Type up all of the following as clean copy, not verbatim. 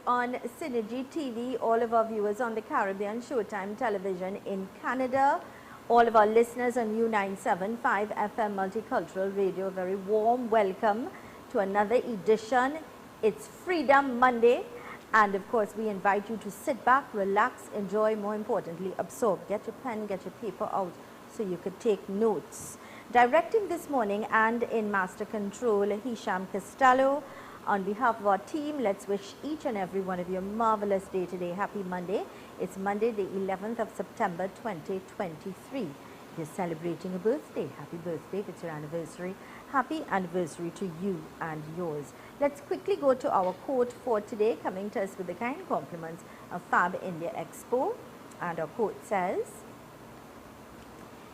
on Synergy TV, all of our viewers on the Caribbean Showtime Television in Canada, all of our listeners on U975 FM Multicultural Radio, a very warm welcome to another edition. It's Freedom Monday, and of course we invite you to sit back, relax, enjoy, more importantly absorb. Get your pen, get your paper out so you could take notes. Directing this morning and in Master Control, Hisham Costello. On behalf of our team, let's wish each and every one of you a marvelous day today. Happy Monday. It's Monday, the 11th of September, 2023. If you're celebrating a birthday, happy birthday. If it's your anniversary, happy anniversary to you and yours. Let's quickly go to our quote for today, coming to us with the kind compliments of Fab India Expo. And our quote says,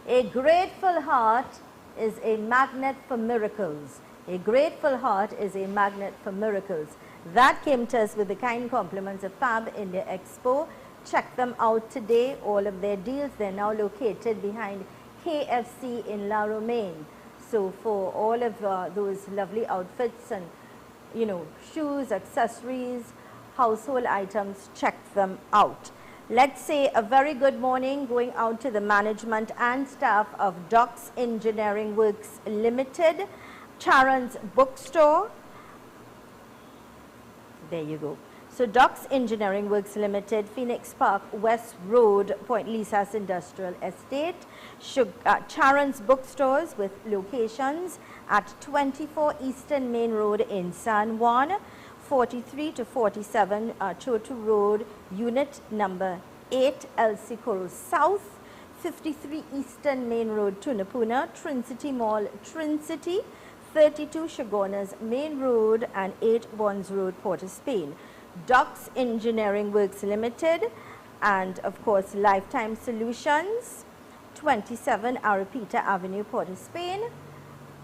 "A grateful heart is a magnet for miracles. A grateful heart is a magnet for miracles." That came to us with the kind compliments of Fab India Expo. Check them out today. All of their deals, they're now located behind KFC in La Romaine. So for all of those lovely outfits and, you know, shoes, accessories, household items, check them out. Let's say a very good morning going out to the management and staff of Docks Engineering Works Limited, Charon's Bookstore. There you go. So Docks Engineering Works Limited, Phoenix Park, West Road, Point Lisas Industrial Estate. Charon's Bookstores with locations at 24 Eastern Main Road in San Juan, 43 to 47 Chotu Road, Unit number 8, El Socorro South, 53 Eastern Main Road, Tunapuna, Trincity Mall, Trincity, 32 Chagonas Main Road and 8 Bonds Road, Port of Spain. Docks Engineering Works Limited, and of course Lifetime Solutions, 27 Arapita Avenue, Port of Spain.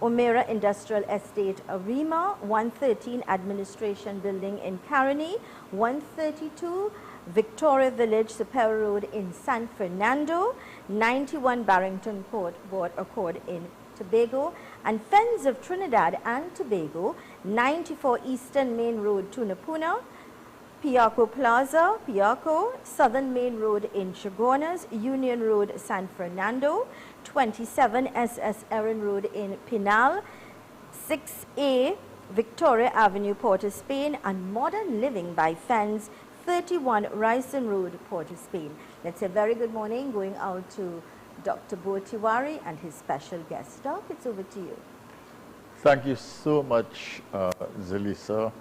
Omera Industrial Estate, Arima, 113 Administration Building in Caroni, 132 Victoria Village, Superior Road in San Fernando, 91 Barrington Court, Port Accord in Tobago, and Fens of Trinidad and Tobago, 94 Eastern Main Road, Tunapuna, Piarco Plaza, Piarco, Southern Main Road in Chagonas, Union Road, San Fernando, 27 SS Erin Road in Pinal, 6A Victoria Avenue, Port of Spain, and Modern Living by Fens, 31 Ryson Road, Port of Spain. Let's say a very good morning going out to Dr. Bo Tiwari and his special guest. Doc, it's over to you. Thank you so much, Zelisa.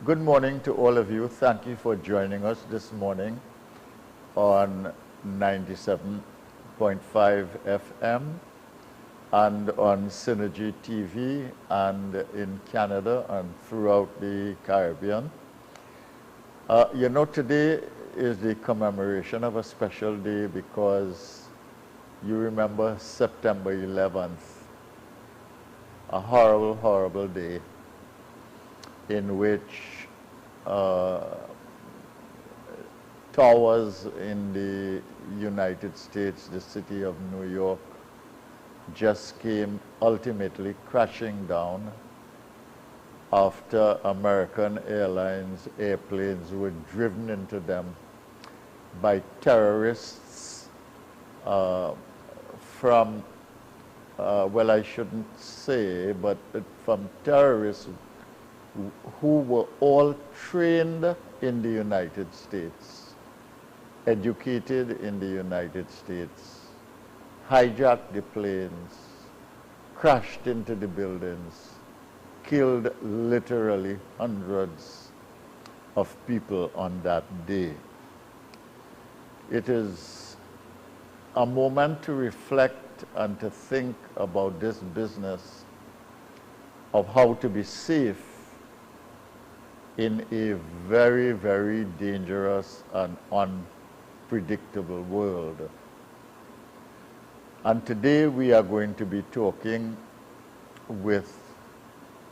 Good morning to all of you. Thank you for joining us this morning on 97.5 FM and on Synergy TV and in Canada and throughout the Caribbean. You know, today is the commemoration of a special day because you remember September 11th, a horrible, horrible day in which towers in the United States, the city of New York, just came ultimately crashing down after American Airlines airplanes were driven into them by terrorists from, well, I shouldn't say, but from terrorists who were all trained in the United States, educated in the United States, hijacked the planes, crashed into the buildings, killed literally hundreds of people on that day. It is a moment to reflect and to think about this business of how to be safe in a very, very dangerous and unpredictable world. And today we are going to be talking with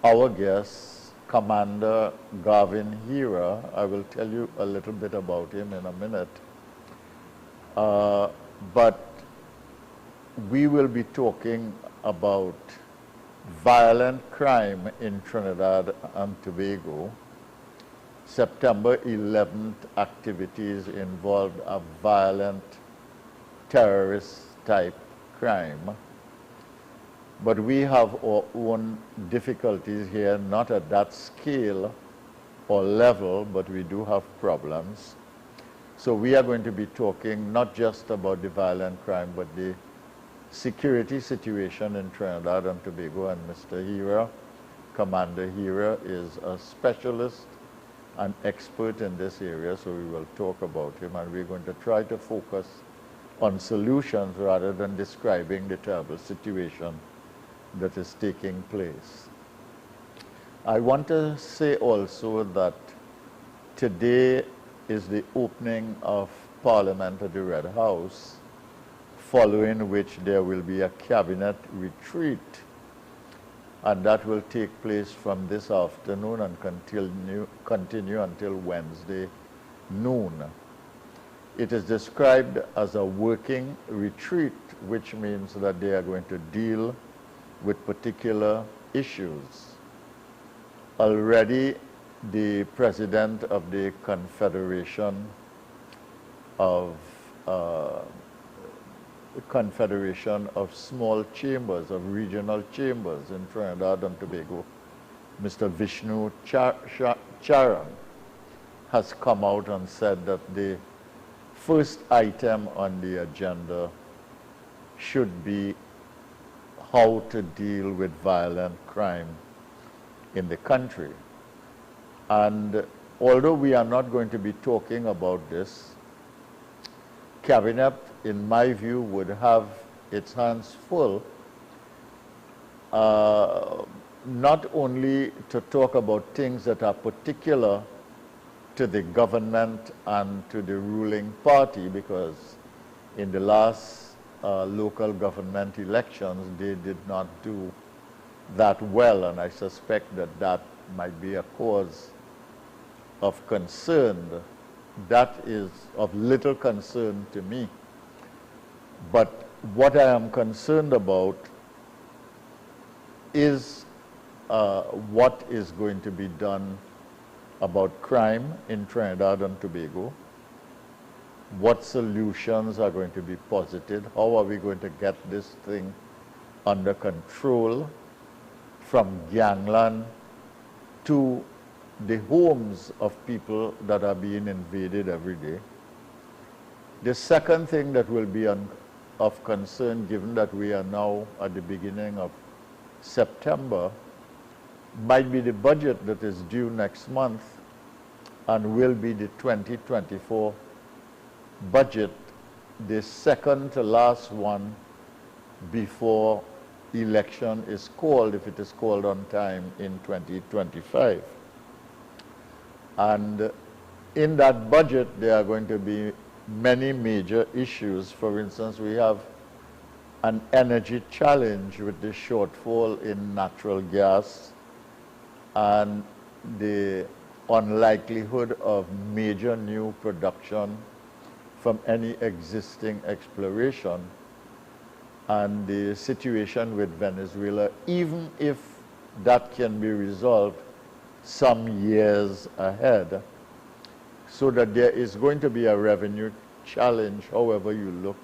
our guest, Commander Garvin Hira. I will tell you a little bit about him in a minute. But we will be talking about violent crime in Trinidad and Tobago, September 11th activities involved a violent terrorist type crime. But we have our own difficulties here, not at that scale or level, but we do have problems. So we are going to be talking not just about the violent crime, but the security situation in Trinidad and Tobago. And Mr. Hira, Commander Hira, is a specialist and expert in this area, so we will talk about him, and we're going to try to focus on solutions rather than describing the terrible situation that is taking place. I want to say also that today is the opening of Parliament at the Red House, following which there will be a cabinet retreat, and that will take place from this afternoon and continue until Wednesday noon. It is described as a working retreat, which means that they are going to deal with particular issues. Already the president of the Confederation of Small Chambers, of Regional Chambers in Trinidad and Tobago, Mr. Vishnu Charan, has come out and said that the first item on the agenda should be how to deal with violent crime in the country. And although we are not going to be talking about this, Cabinet, in my view, would have its hands full, not only to talk about things that are particular to the government and to the ruling party, because in the last local government elections, they did not do that well, and I suspect that that might be a cause of concern. That is of little concern to me. But what I am concerned about is what is going to be done about crime in Trinidad and Tobago. What solutions are going to be posited? How are we going to get this thing under control, from gangland to the homes of people that are being invaded every day? The second thing that will be of concern, given that we are now at the beginning of September, might be the budget that is due next month and will be the 2024 budget, the second to last one before election is called, if it is called on time, in 2025. And in that budget, there are going to be many major issues. For instance, we have an energy challenge with the shortfall in natural gas and the unlikelihood of major new production from any existing exploration, and the situation with Venezuela, even if that can be resolved some years ahead, so that there is going to be a revenue challenge. However you look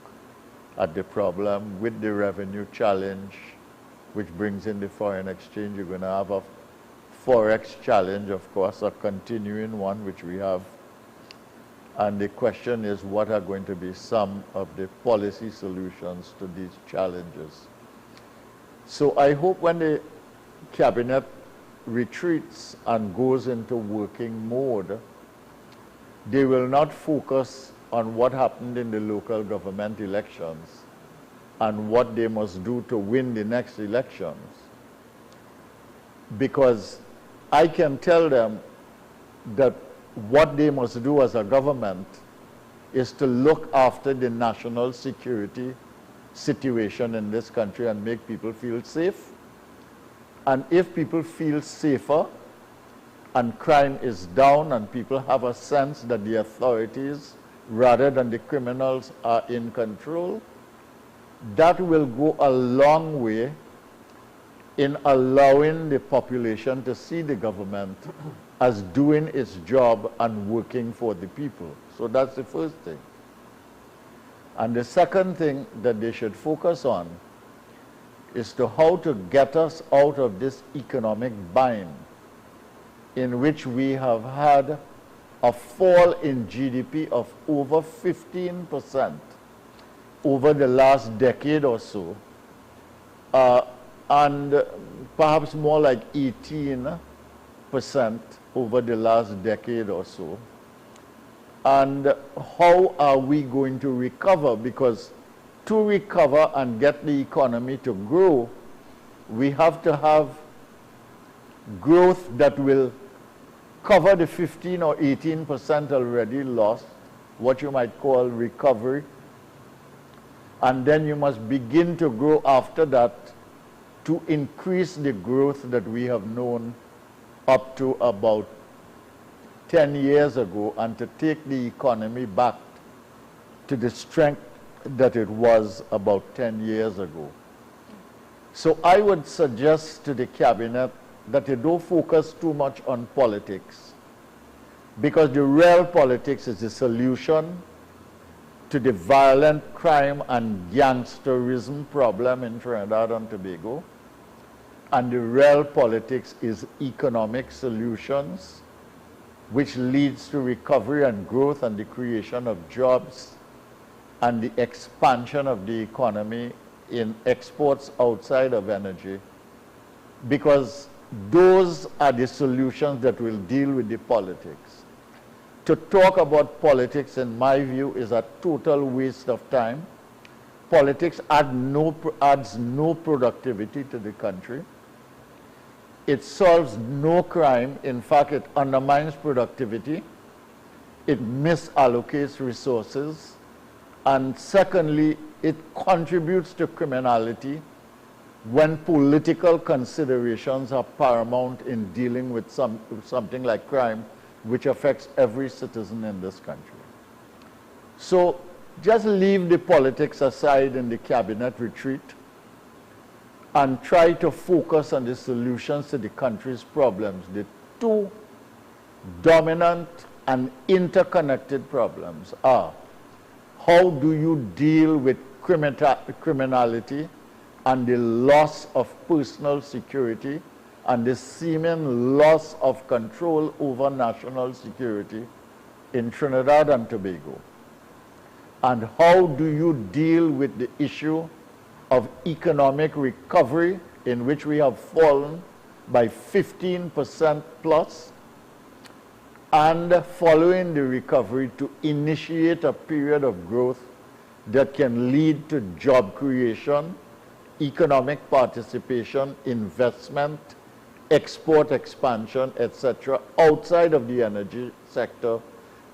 at the problem, with the revenue challenge, which brings in the foreign exchange, you're going to have a forex challenge, of course, a continuing one, which we have. And the question is, what are going to be some of the policy solutions to these challenges? So I hope when the cabinet retreats and goes into working mode, they will not focus on what happened in the local government elections and what they must do to win the next elections. Because I can tell them that what they must do as a government is to look after the national security situation in this country and make people feel safe. And if people feel safer and crime is down and people have a sense that the authorities, rather than the criminals, are in control, that will go a long way in allowing the population to see the government as doing its job and working for the people. So that's the first thing. And the second thing that they should focus on is to how to get us out of this economic bind in which we have had a fall in GDP of over 15% over the last decade or so, and perhaps more like 18% over the last decade or so. And how are we going to recover? Because to recover and get the economy to grow, we have to have growth that will cover the 15 or 18% already lost, what you might call recovery. And then you must begin to grow after that to increase the growth that we have known up to about 10 years ago, and to take the economy back to the strength that it was about 10 years ago. So I would suggest to the cabinet that they don't focus too much on politics, because the real politics is the solution to the violent crime and gangsterism problem in Trinidad and Tobago. And the real politics is economic solutions, which leads to recovery and growth and the creation of jobs and the expansion of the economy in exports outside of energy, because those are the solutions that will deal with the politics. To talk about politics, in my view, is a total waste of time. Politics adds no productivity to the country. It solves no crime. In fact, it undermines productivity. It misallocates resources. And secondly, it contributes to criminality when political considerations are paramount in dealing with something like crime, which affects every citizen in this country. So just leave the politics aside in the cabinet retreat and try to focus on the solutions to the country's problems. The two dominant and interconnected problems are: how do you deal with criminality and the loss of personal security and the seeming loss of control over national security in Trinidad and Tobago? And how do you deal with the issue of economic recovery, in which we have fallen by 15% plus, and following the recovery to initiate a period of growth that can lead to job creation, economic participation, investment, export expansion, etc., outside of the energy sector,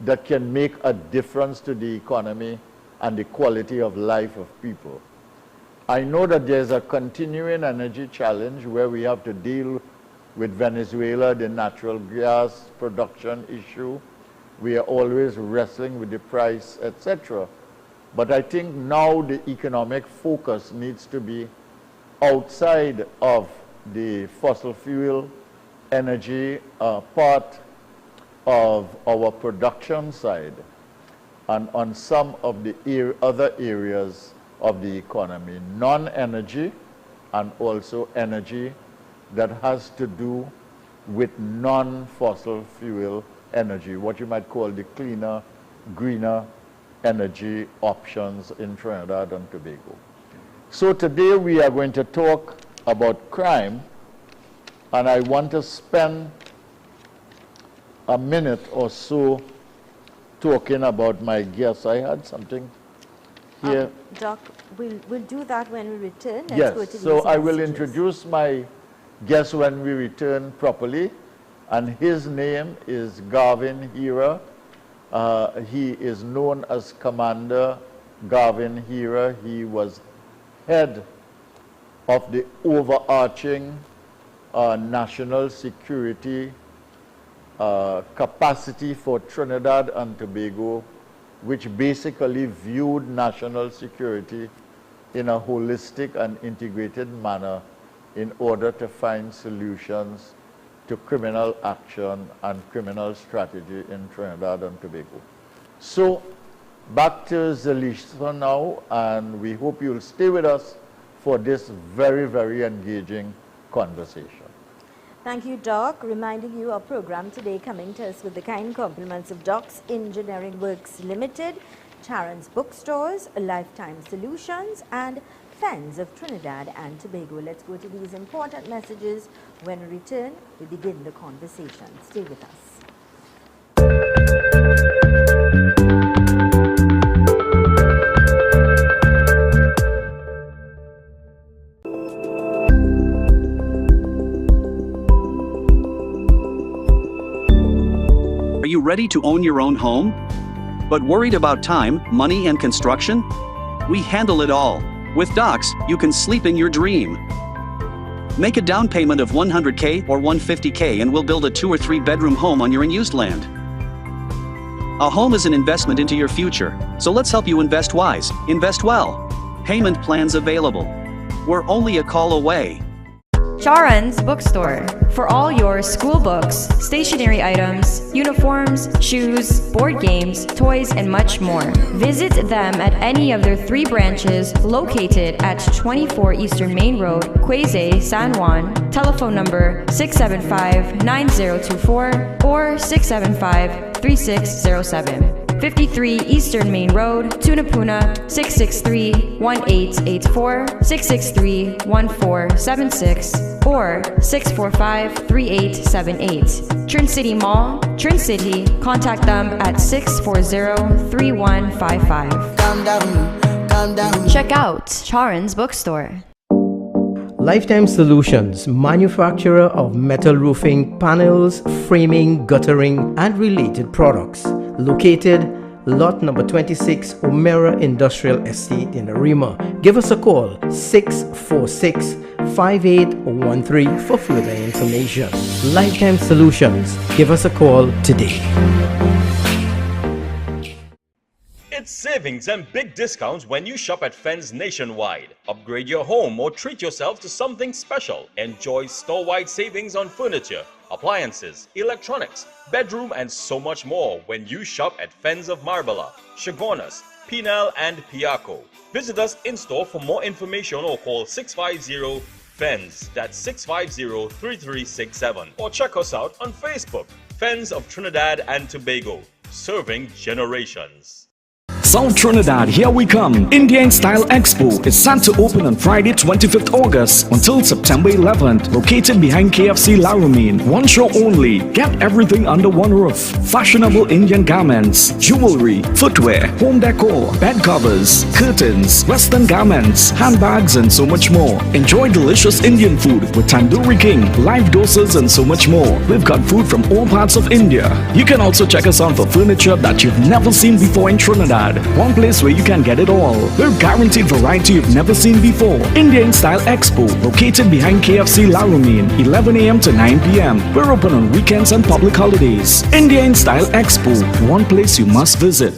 that can make a difference to the economy and the quality of life of people. I know that there's a continuing energy challenge where we have to deal with Venezuela, the natural gas production issue. We are always wrestling with the price, etc. But I think now the economic focus needs to be outside of the fossil fuel energy part of our production side, and on some of the other areas of the economy, non-energy and also energy that has to do with non-fossil fuel energy, what you might call the cleaner, greener energy options in Trinidad and Tobago. So today we are going to talk about crime, and I want to spend a minute or so talking about my guests. I had something here. Doc, we'll do that when we return. Let's yes, go to so these I will messages. introduce my guest when we return properly, and his name is Garvin Hira. He is known as Commander Garvin Hira. He was head of the overarching national security capacity for Trinidad and Tobago, which basically viewed national security in a holistic and integrated manner in order to find solutions to criminal action and criminal strategy in Trinidad and Tobago. So back to Zelisa now, and we hope you'll stay with us for this very, very engaging conversation. Thank you, Doc. Reminding you our program today coming to us with the kind compliments of Doc's Engineering Works Limited, Charon's Bookstores, Lifetime Solutions, and Fens of Trinidad and Tobago. Let's go to these important messages. When we return, we begin the conversation. Stay with us. Are you ready to own your own home? But worried about time, money, and construction? We handle it all. With Docs, you can sleep in your dream. Make a down payment of $100K or $150K and we'll build a 2 or 3 bedroom home on your unused land. A home is an investment into your future, so let's help you invest wise, invest well. Payment plans available. We're only a call away. Charon's Bookstore. For all your school books, stationery items, uniforms, shoes, board games, toys, and much more. Visit them at any of their 3 branches located at 24 Eastern Main Road, Quezay, San Juan. Telephone number 675-9024 or 675-3607. 53 Eastern Main Road, Tunapuna, 663-1884, 663-1476, or 645-3878. Trin City Mall, Trin City. Contact them at 640-3155. Calm down. Check out Charon's Bookstore. Lifetime Solutions, manufacturer of metal roofing, panels, framing, guttering, and related products. Located lot number 26, Omera Industrial Estate in Arima. Give us a call, 646-5813 for further information. Lifetime Solutions. Give us a call today. It's savings and big discounts when you shop at Fens nationwide. Upgrade your home or treat yourself to something special. Enjoy store-wide savings on furniture, appliances, electronics, bedroom, and so much more when you shop at Fens of Marbella, Chagonas, Pinal, and Piaco. Visit us in-store for more information or call 650-FENS, that's 650-3367, or check us out on Facebook, Fens of Trinidad and Tobago, serving generations. South Trinidad, here we come. Indian Style Expo is set to open on Friday 25th August until September 11th. Located behind KFC Laramine. One show only. Get everything under one roof. Fashionable Indian garments, jewelry, footwear, home decor, bed covers, curtains, western garments, handbags, and so much more. Enjoy delicious Indian food with Tandoori King, live dosas, and so much more. We've got food from all parts of India. You can also check us out for furniture that you've never seen before in Trinidad. One place where you can get it all. We're guaranteed variety you've never seen before. Indian Style Expo, located behind KFC Laramine, 11 a.m. to 9 p.m. We're open on weekends and public holidays. Indian Style Expo, one place you must visit.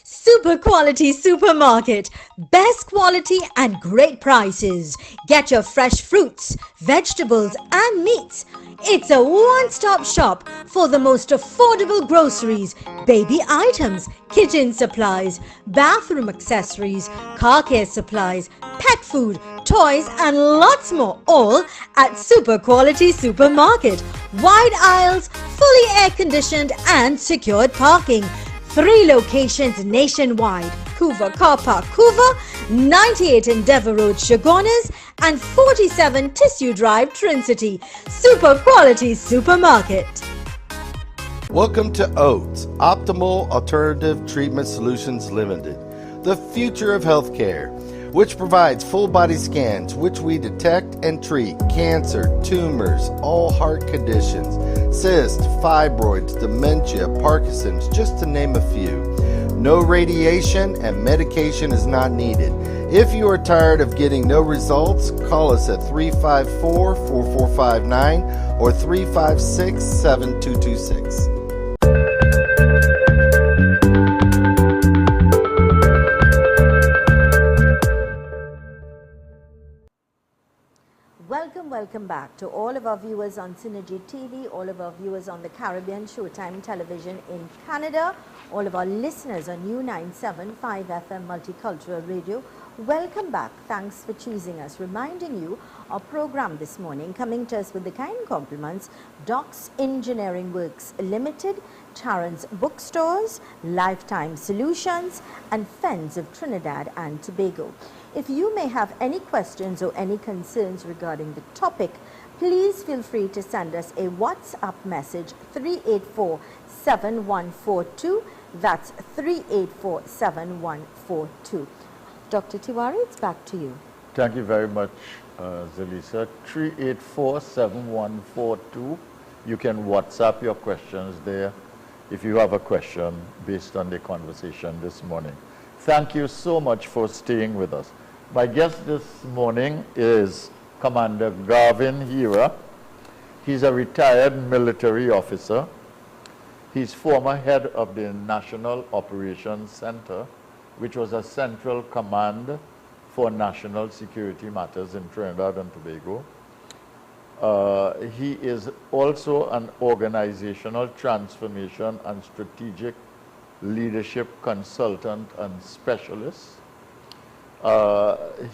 Super quality supermarket, best quality and great prices. Get your fresh fruits, vegetables and meats. It's a one-stop shop for the most affordable groceries, baby items, kitchen supplies, bathroom accessories, car care supplies, pet food, toys and lots more, all at Super Quality Supermarket. Wide aisles, fully air-conditioned and secured parking. 3 locations nationwide: Couva Car Park, Couva, 98 Endeavour Road, Chagonas, and 47 Tissue Drive, Trin City. Super Quality Supermarket. Welcome to OATS, Optimal Alternative Treatment Solutions Limited, the future of healthcare, which provides full body scans, which we detect and treat cancer, tumors, all heart conditions, cysts, fibroids, dementia, Parkinson's, just to name a few. No radiation and medication is not needed. If you are tired of getting no results, call us at 354-4459 or 356-7226. welcome back to all of our viewers on Synergy TV, all of our viewers on the Caribbean Showtime Television in Canada, all of our listeners on U975 FM Multicultural Radio. Welcome back. Thanks for choosing us. Reminding you, our program this morning coming to us with the kind compliments, Doc's Engineering Works Limited, Tarrant's Bookstores, Lifetime Solutions, and Fens of Trinidad and Tobago. If you may have any questions or any concerns regarding the topic, please feel free to send us a WhatsApp message 384-7142. That's 384-7142. Dr. Tiwari, it's back to you. Thank you very much, Zelisa. 384-7142. You can WhatsApp your questions there if you have a question based on the conversation this morning. Thank you so much for staying with us. My guest this morning is Commander Garvin Hira. He's a retired military officer. He's former head of the National Operations Center, which was a central command for national security matters in Trinidad and Tobago. He is also an organizational transformation and strategic leadership consultant and specialist.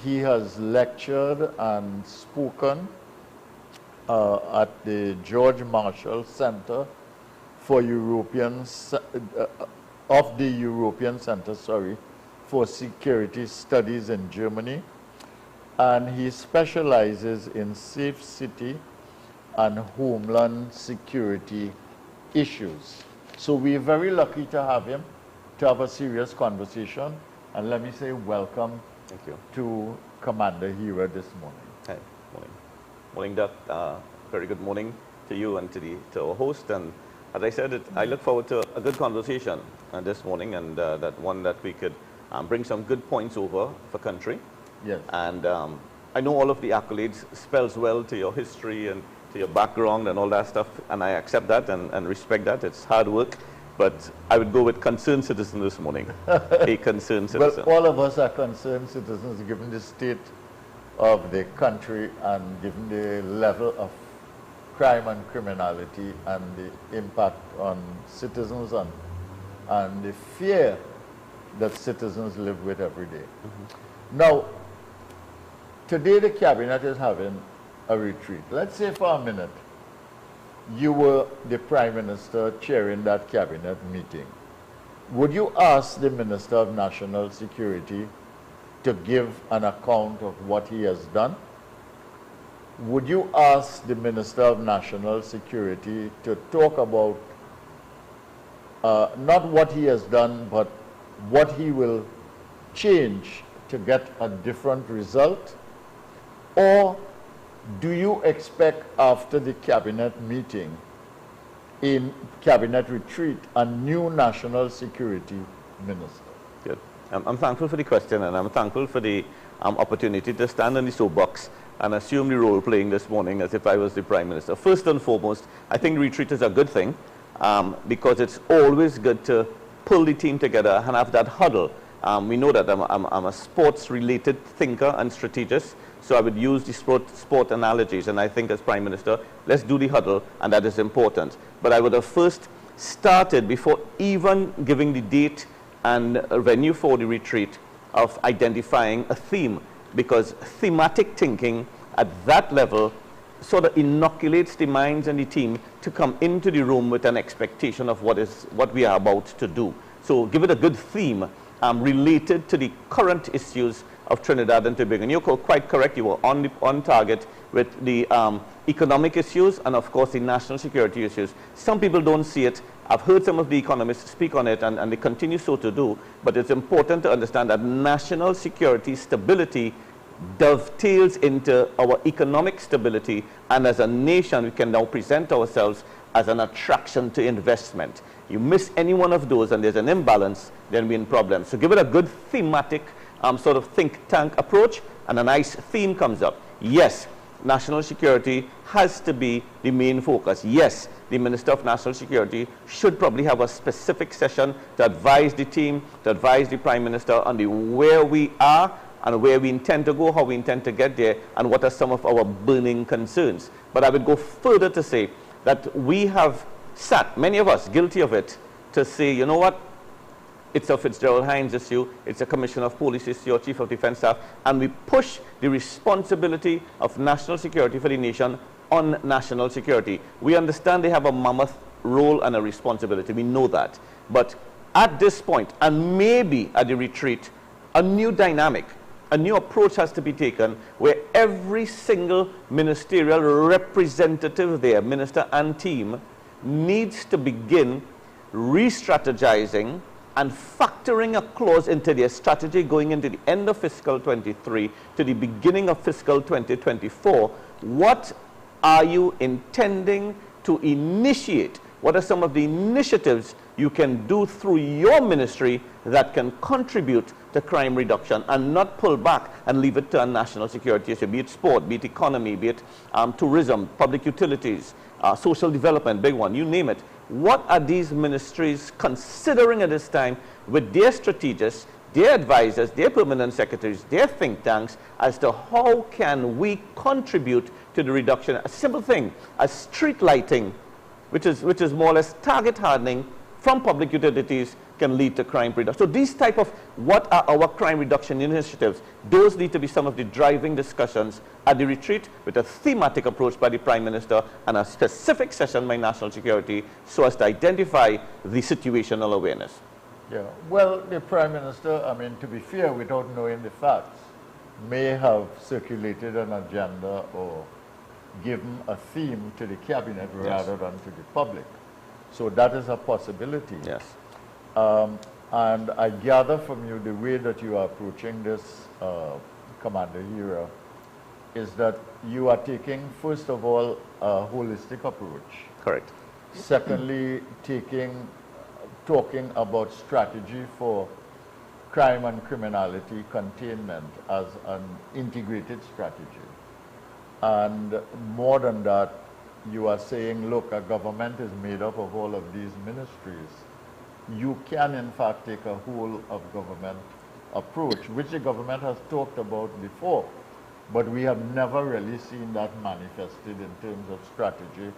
He has lectured and spoken at the George Marshall Center for European Center, for Security Studies in Germany, and he specializes in safe city and homeland security issues. So we're very lucky to have him to have a serious conversation, and let me say welcome. Thank you. To Commander Hira this morning. Hi, morning. Morning, Doc. Very good morning to you and to our host. And as I said, I look forward to a good conversation this morning, and that one that we could bring some good points over for country. Yes. And I know all of the accolades spells well to your history and to your background and all that stuff, and I accept that and respect that. It's hard work. But I would go with concerned citizen this morning, a concerned citizen. Well, all of us are concerned citizens given the state of the country and given the level of crime and criminality and the impact on citizens and the fear that citizens live with every day. Mm-hmm. Now, today the cabinet is having a retreat. Let's say for a minute, you were the Prime Minister chairing that cabinet meeting. Would you ask the Minister of National Security to give an account of what he has done? Would you ask the Minister of National Security to talk about not what he has done, but what he will change to get a different result? Or do you expect after the cabinet meeting, in cabinet retreat, a new national security minister? Good. I'm thankful for the question, and I'm thankful for the opportunity to stand on the soapbox and assume the role playing this morning as if I was the Prime Minister. First and foremost, I think retreat is a good thing because it's always good to pull the team together and have that huddle. We know that I'm a sports-related thinker and strategist, so I would use the sport analogies, and I think as Prime Minister, let's do the huddle, and that is important. But I would have first started, before even giving the date and venue for the retreat, of identifying a theme, because thematic thinking at that level sort of inoculates the minds and the team to come into the room with an expectation of what we are about to do. So give it a good theme related to the current issues of Trinidad and Tobago. And you're quite correct, you were on target with the economic issues and of course the national security issues. Some people don't see it. I've heard some of the economists speak on it, and they continue so to do, but it's important to understand that national security stability dovetails into our economic stability, and as a nation we can now present ourselves as an attraction to investment. You miss any one of those and there's an imbalance, then we're in problems. So give it a good thematic sort of think tank approach, and a nice theme comes up. Yes, national security has to be the main focus. Yes, the Minister of National Security should probably have a specific session to advise the team, to advise the Prime Minister on where we are and where we intend to go, how we intend to get there, and what are some of our burning concerns. But I would go further to say that we have sat, many of us guilty of it, to say, you know what, it's a Fitzgerald Hines issue, it's a Commissioner of Police issue, or Chief of Defense Staff, and we push the responsibility of national security for the nation on national security. We understand they have a mammoth role and a responsibility, we know that. But at this point, and maybe at the retreat, a new dynamic, a new approach has to be taken where every single ministerial representative there, minister and team, needs to begin re-strategizing and factoring a clause into their strategy going into the end of fiscal 23 to the beginning of fiscal 2024. What are you intending to initiate? What are some of the initiatives you can do through your ministry that can contribute to crime reduction and not pull back and leave it to a national security issue, be it sport, be it economy, be it tourism, public utilities, social development, big one, you name it. What are these ministries considering at this time with their strategists, their advisors, their permanent secretaries, their think tanks, as to how can we contribute to the reduction? A simple thing, as street lighting, which is more or less target hardening from public utilities, can lead to crime reduction. So these type of what are our crime reduction initiatives, those need to be some of the driving discussions at the retreat with a thematic approach by the Prime Minister and a specific session by National Security so as to identify the situational awareness. Yeah, well, the Prime Minister, I mean, to be fair, without knowing the facts, may have circulated an agenda or given a theme to the cabinet rather than to the public. So that is a possibility. Yes. And I gather from you the way that you are approaching this, Commander Hira, is that you are taking, first of all, a holistic approach. Correct. Secondly, talking about strategy for crime and criminality containment as an integrated strategy. And more than that, you are saying, look, a government is made up of all of these ministries. You can, in fact, take a whole of government approach, which the government has talked about before, but we have never really seen that manifested in terms of strategy,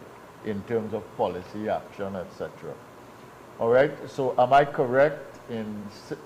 in terms of policy action, etc. All right, so am I correct in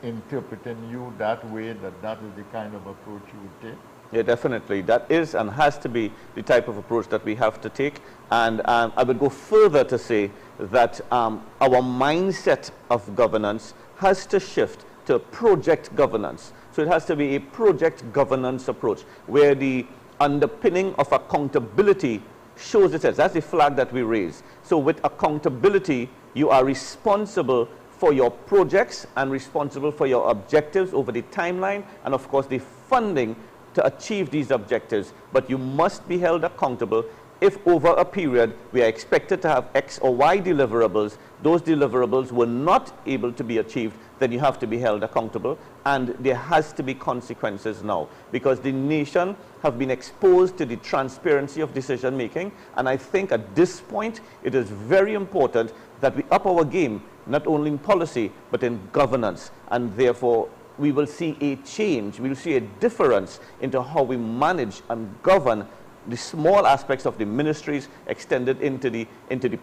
interpreting you that way, that that is the kind of approach you would take? Yeah, definitely. That is and has to be the type of approach that we have to take. And I would go further to say that our mindset of governance has to shift to project governance. So it has to be a project governance approach where the underpinning of accountability shows itself. That's the flag that we raise. So with accountability, you are responsible for your projects and responsible for your objectives over the timeline and, of course, the funding to achieve these objectives. But you must be held accountable if over a period we are expected to have X or Y deliverables, those deliverables were not able to be achieved, then you have to be held accountable, and there has to be consequences now, because the nation have been exposed to the transparency of decision making, and I think at this point it is very important that we up our game, not only in policy but in governance, and therefore we will see a change, we will see a difference into how we manage and govern the small aspects of the ministries extended into the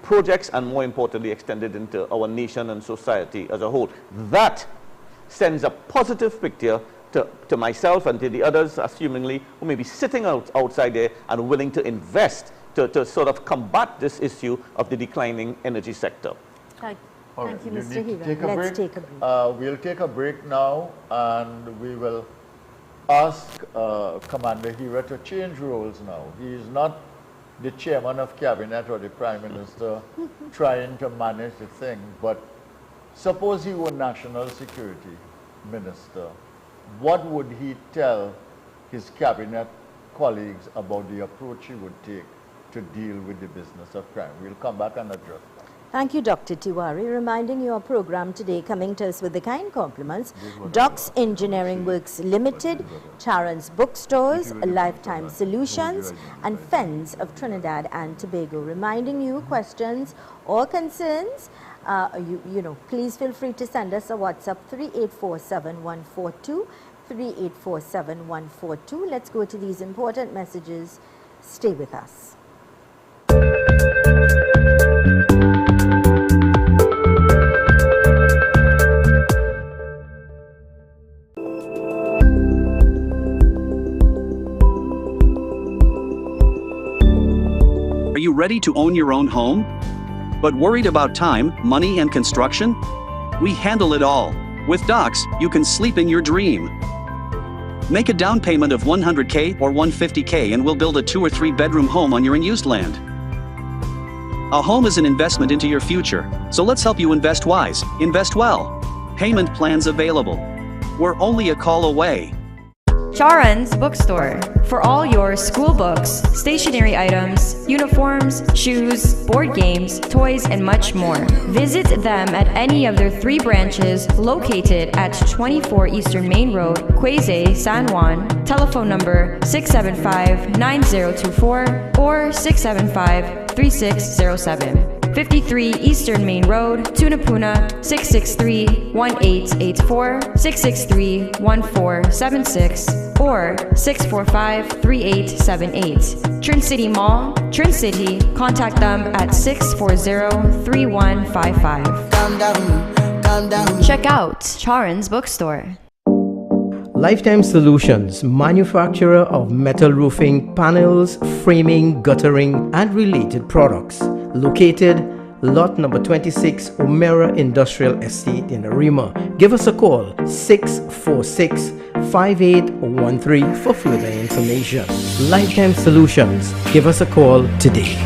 projects, and more importantly extended into our nation and society as a whole. That sends a positive picture to myself and to the others, assumingly, who may be sitting outside there and willing to invest to sort of combat this issue of the declining energy sector. Thank Right. you, Mr. Need to Hira. take a Let's break? take a break. We'll take a break now, and we will ask Commander Hira to change roles now. He is not the chairman of cabinet or the prime minister trying to manage the thing, but suppose he were national security minister, what would he tell his cabinet colleagues about the approach he would take to deal with the business of crime? We'll come back and address that. Thank you, Dr. Tiwari. Reminding you our program today coming to us with the kind compliments: Docs Engineering Works Limited, Charon's Bookstores, Lifetime Solutions, and Fens of Trinidad and Tobago. Reminding you, questions or concerns, please feel free to send us a WhatsApp 3847142. 3847-142. Let's go to these important messages. Stay with us. Are you ready to own your own home? But worried about time, money, and construction? We handle it all. With Docs, you can sleep in your dream. Make a down payment of $100K or $150K and we'll build a 2 or 3 bedroom home on your unused land. A home is an investment into your future, so let's help you invest wise, invest well. Payment plans available. We're only a call away. Charan's Bookstore for all your school books, stationery items, uniforms, shoes, board games, toys, and much more. Visit them at any of their 3 branches located at 24 Eastern Main Road, Quezay, San Juan. Telephone number 675-9024 or 675-3607. 53 Eastern Main Road, Tunapuna, 663-1884, 663-1476, or 645-3878. Trin City Mall, Trin City. Contact them at 640-3155. Calm down. Check out Charan's Bookstore. Lifetime Solutions, manufacturer of metal roofing, panels, framing, guttering, and related products. Located lot number 26, Omera Industrial Estate in Arima. Give us a call, 646-5813 for further information. Lifetime Solutions. Give us a call today.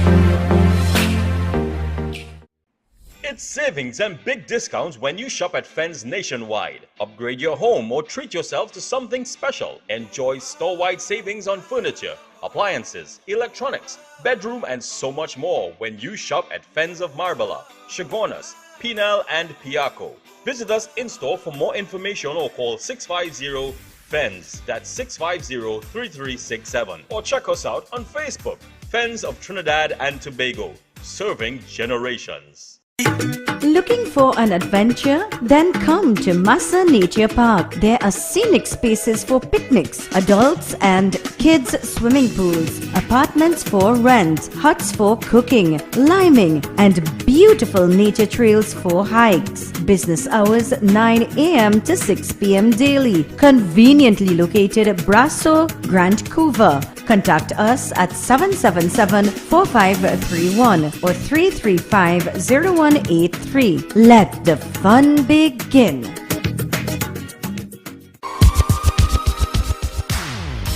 It's savings and big discounts when you shop at Fens nationwide. Upgrade your home or treat yourself to something special. Enjoy store-wide savings on furniture, appliances, electronics, bedroom, and so much more when you shop at Fens of Marbella, Chagonas, Pinal, and Piaco. Visit us in-store for more information or call 650-FENS, that's 650-3367, or check us out on Facebook, Fens of Trinidad and Tobago, serving generations. Looking for an adventure? Then come to Massa Nature Park. There are scenic spaces for picnics, adults and kids swimming pools, apartments for rent, huts for cooking, liming, and beautiful nature trails for hikes. Business hours 9 a.m. to 6 p.m. daily. Conveniently located at Brasso, Grand Couva. Contact us at 777-4531 or 335-0183. Let the fun begin.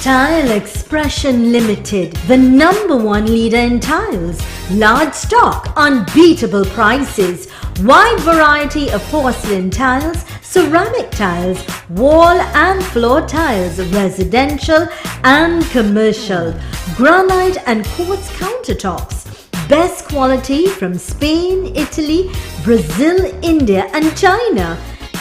Tile Expression Limited, the #1 leader in tiles. Large stock, unbeatable prices, wide variety of porcelain tiles, ceramic tiles, wall and floor tiles, residential and commercial, granite and quartz countertops. Best quality from Spain, Italy, Brazil, India and China.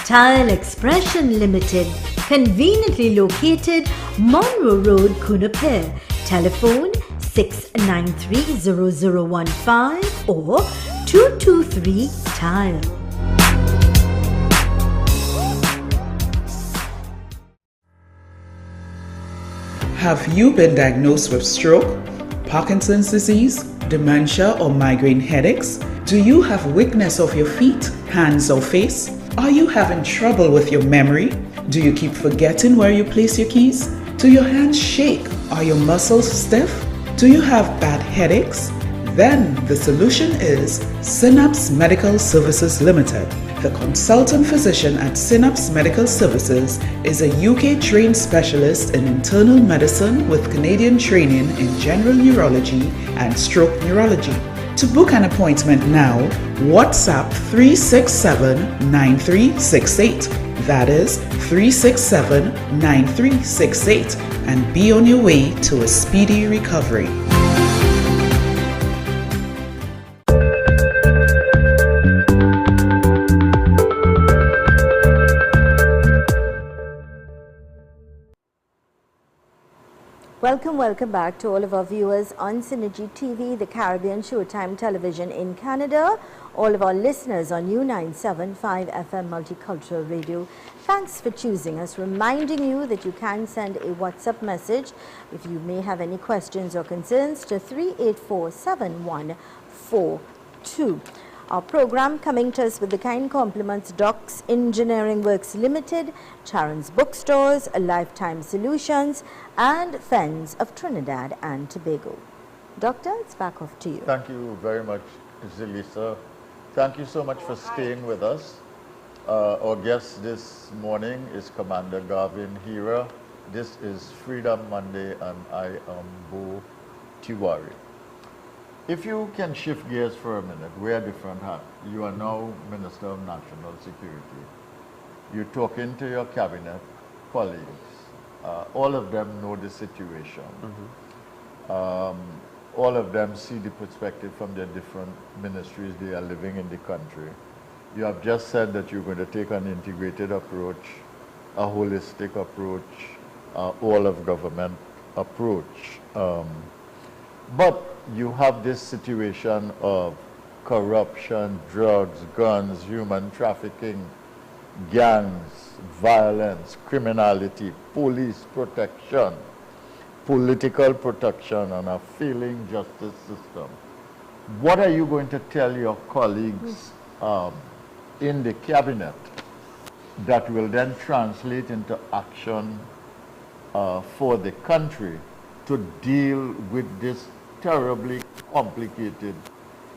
Tile Expression Limited, conveniently located Monroe Road, Kunapir. Telephone 693-0015 or 223-TILE. Have you been diagnosed with stroke, Parkinson's disease, dementia, or migraine headaches? Do you have weakness of your feet, hands, or face? Are you having trouble with your memory? Do you keep forgetting where you place your keys? Do your hands shake? Are your muscles stiff? Do you have bad headaches? Then the solution is Synapse Medical Services Limited. The consultant physician at Synapse Medical Services is a UK-trained specialist in internal medicine with Canadian training in general neurology and stroke neurology. To book an appointment now, WhatsApp 367-9368. That is 367-9368, and be on your way to a speedy recovery. Welcome back to all of our viewers on Synergy TV, the Caribbean Showtime television in Canada, all of our listeners on U975 FM Multicultural Radio, thanks for choosing us, reminding you that you can send a WhatsApp message if you may have any questions or concerns to 3847142. Our program coming to us with the kind compliments Docs Engineering Works Limited, Charon's Bookstores, Lifetime Solutions, and Fens of Trinidad and Tobago. Doctor, it's back off to you. Thank you very much, Zelisa. Thank you so much for staying with us. Our guest this morning is Commander Garvin Hira. This is Freedom Monday, and I am Bo Tiwari. If you can shift gears for a minute, wear a different hat. You are now Minister of National Security. You're talking to your cabinet colleagues. All of them know the situation. All of them see the perspective from their different ministries they are living in the country. You have just said that you're going to take an integrated approach, a holistic approach, all of government approach. But you have this situation of corruption, drugs, guns, human trafficking, gangs, violence, criminality, police protection, political protection, and a failing justice system. What are you going to tell your colleagues in the cabinet that will then translate into action for the country to deal with this terribly complicated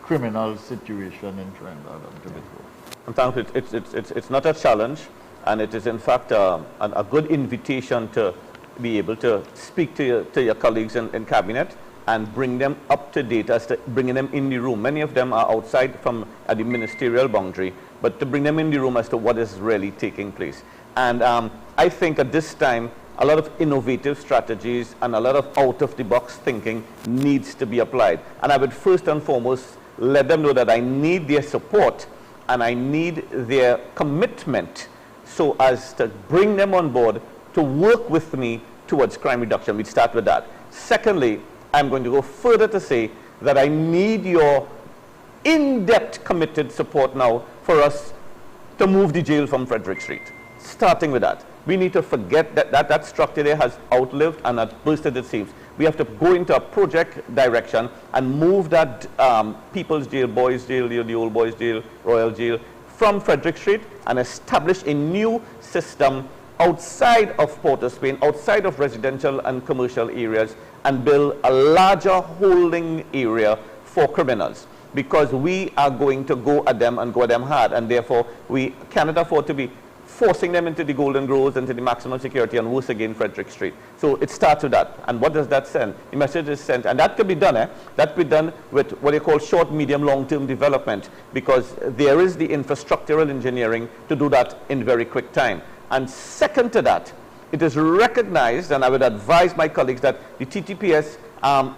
criminal situation in Trinidad and Tobago? I'm thankful. It's not a challenge, and it is in fact a good invitation to be able to speak to your colleagues in cabinet and bring them up to date as to bringing them in the room. Many of them are outside from the ministerial boundary, but to bring them in the room as to what is really taking place. And I think at this time, a lot of innovative strategies and a lot of out-of-the-box thinking needs to be applied. And I would first and foremost let them know that I need their support and I need their commitment so as to bring them on board to work with me towards crime reduction. We'd start with that. Secondly, I'm going to go further to say that I need your in-depth committed support now for us to move the jail from Frederick Street. Starting with that. We need to forget that structure there has outlived and has bursted its seams. We have to go into a project direction and move that People's Jail, Boys Jail, the Old Boys Jail, Royal Jail from Frederick Street and establish a new system outside of Port of Spain, outside of residential and commercial areas, and build a larger holding area for criminals. Because we are going to go at them and go at them hard, and therefore we cannot afford to be forcing them into the Golden Groves, into the maximum security, and worse again, Frederick Street. So it starts with that. And what does that send? The message is sent, and that could be done. That could be done with what they call short, medium, long-term development, because there is the infrastructural engineering to do that in very quick time. And second to that, it is recognized, and I would advise my colleagues that the TTPS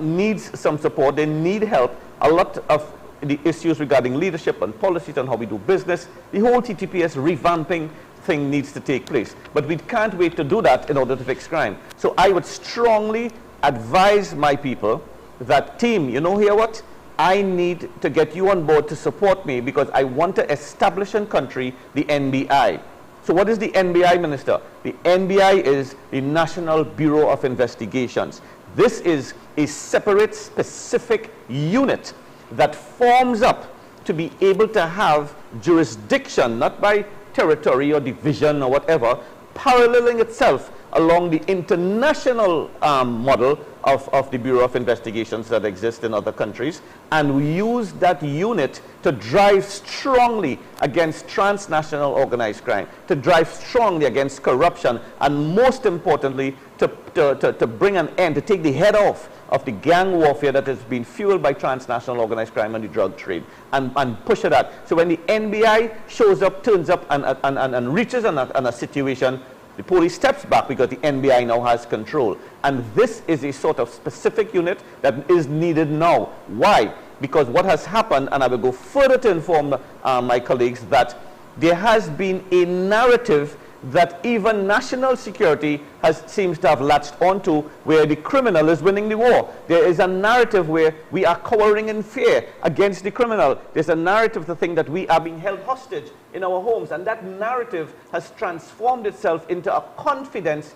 needs some support. They need help. A lot of the issues regarding leadership and policies and how we do business, the whole TTPS revamping thing needs to take place. But we can't wait to do that in order to fix crime. So I would strongly advise my people that, team, you know here what? I need to get you on board to support me because I want to establish in country the NBI. So what is the NBI, Minister? The NBI is the National Bureau of Investigations. This is a separate, specific unit that forms up to be able to have jurisdiction, not by territory or division or whatever, paralleling itself along the international model of the Bureau of Investigations that exists in other countries, and we use that unit to drive strongly against transnational organized crime, to drive strongly against corruption, and most importantly, to bring an end, to take the head off of the gang warfare that has been fueled by transnational organized crime and the drug trade, and push it out. So when the NBI shows up, turns up, and reaches on a situation, the police steps back because the NBI now has control. And this is a sort of specific unit that is needed now. Why? Because what has happened, and I will go further to inform my colleagues, that there has been a narrative that even national security seems to have latched onto, where the criminal is winning the war. There is a narrative where we are cowering in fear against the criminal. There's a narrative to think that we are being held hostage in our homes, and that narrative has transformed itself into a confidence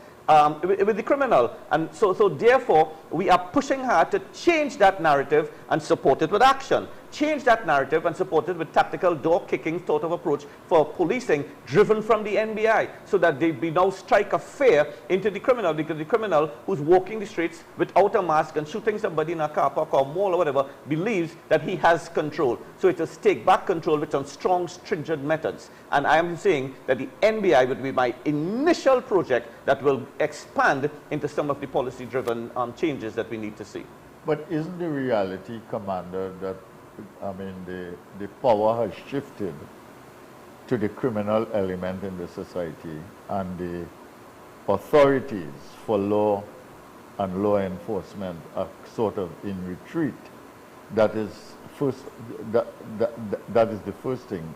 with the criminal. And so therefore, we are pushing hard to change that narrative and support it with action. Change that narrative and support it with tactical door-kicking sort of approach for policing driven from the NBI, so that they now strike a fear into the criminal, because the criminal who's walking the streets without a mask and shooting somebody in a car park or mall or whatever believes that he has control. So it's a take-back control with some strong, stringent methods. And I am saying that the NBI would be my initial project that will expand into some of the policy-driven changes that we need to see. But isn't the reality, Commander, that the power has shifted to the criminal element in the society, and the authorities for law and law enforcement are sort of in retreat? That is the first thing.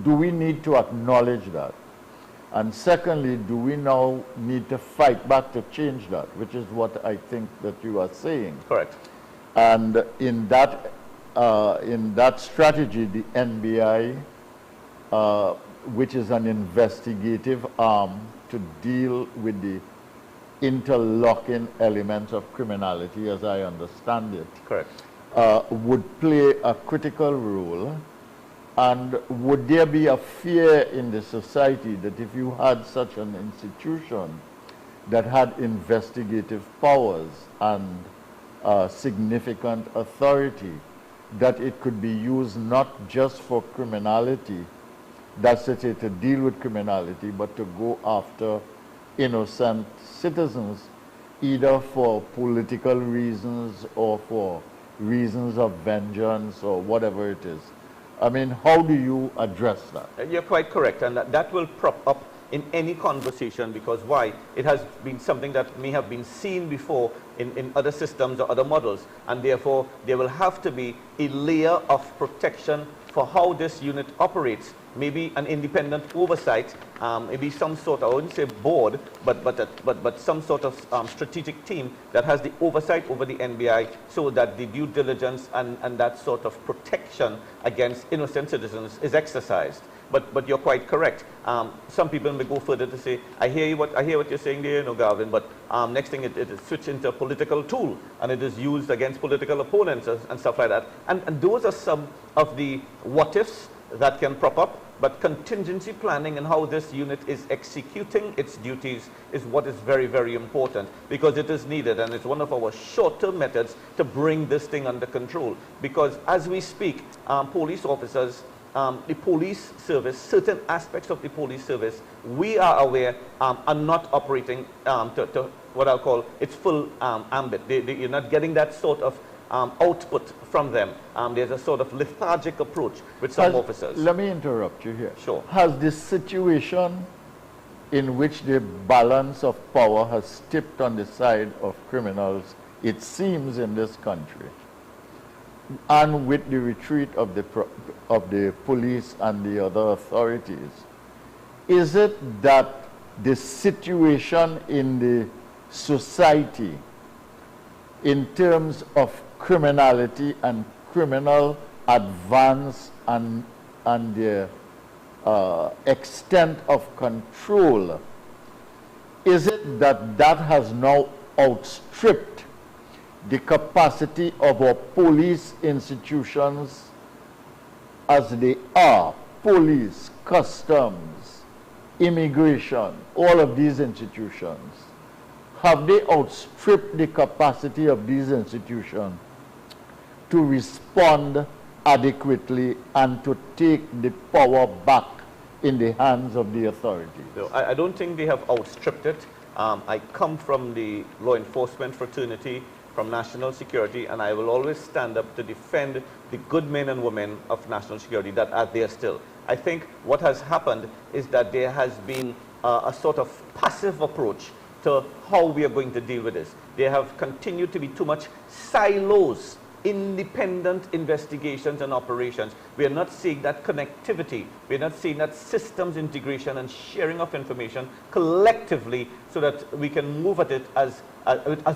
Do we need to acknowledge that? And secondly, do we now need to fight back to change that, which is what I think that you are saying? Correct. And in that strategy, the NBI, which is an investigative arm to deal with the interlocking elements of criminality, as I understand it, correct, would play a critical role. And would there be a fear in the society that if you had such an institution that had investigative powers and significant authority, that it could be used not just for criminality, that's to say, to deal with criminality, but to go after innocent citizens, either for political reasons or for reasons of vengeance or whatever it is? I mean, how do you address that? You're quite correct, and that will prop up in any conversation, because why? It has been something that may have been seen before in other systems or other models, and therefore there will have to be a layer of protection for how this unit operates. Maybe an independent oversight, maybe some sort of, I wouldn't say board, but some sort of strategic team that has the oversight over the NBI, so that the due diligence and that sort of protection against innocent citizens is exercised. But you're quite correct. Some people may go further to say, I hear what you're saying there, Garvin, but next thing it is switched into a political tool, and it is used against political opponents and stuff like that. And those are some of the what-ifs that can prop up. But contingency planning and how this unit is executing its duties is what is very, very important, because it is needed, and it's one of our short-term methods to bring this thing under control. Because as we speak, police officers, the police service, certain aspects of the police service, we are aware are not operating to what I'll call its full ambit. You're not getting that sort of output from them. There's a sort of lethargic approach with some officers. Let me interrupt you here. Sure. Has this situation in which the balance of power has tipped on the side of criminals, it seems, in this country, and with the retreat of the police and the other authorities, is it that the situation in the society in terms of criminality and criminal advance and the extent of control, is it that that has now outstripped the capacity of our police institutions as they are, police, customs, immigration, all of these institutions? Have they outstripped the capacity of these institutions to respond adequately and to take the power back in the hands of the authorities? No, I don't think they have outstripped it. I come from the law enforcement fraternity, from national security, and I will always stand up to defend the good men and women of national security that are there still. I think what has happened is that there has been a sort of passive approach to how we are going to deal with this. There have continued to be too much silos independent investigations and operations. We are not seeing that connectivity. We are not seeing that systems integration and sharing of information collectively so that we can move at it as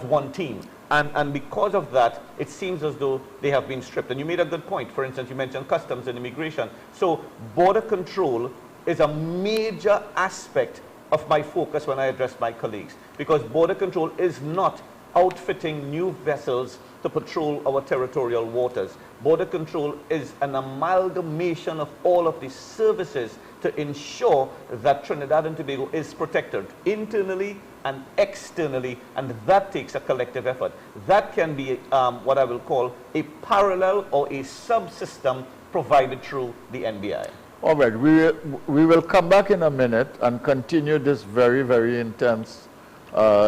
one team. And because of that, it seems as though they have been stripped. And you made a good point. For instance, you mentioned customs and immigration. So border control is a major aspect of my focus when I address my colleagues, because border control is not outfitting new vessels to patrol our territorial waters. Border control is an amalgamation of all of these services to ensure that Trinidad and Tobago is protected internally and externally, and that takes a collective effort. That can be what I will call a parallel or a subsystem provided through the NBI. All right, we will come back in a minute and continue this very, very intense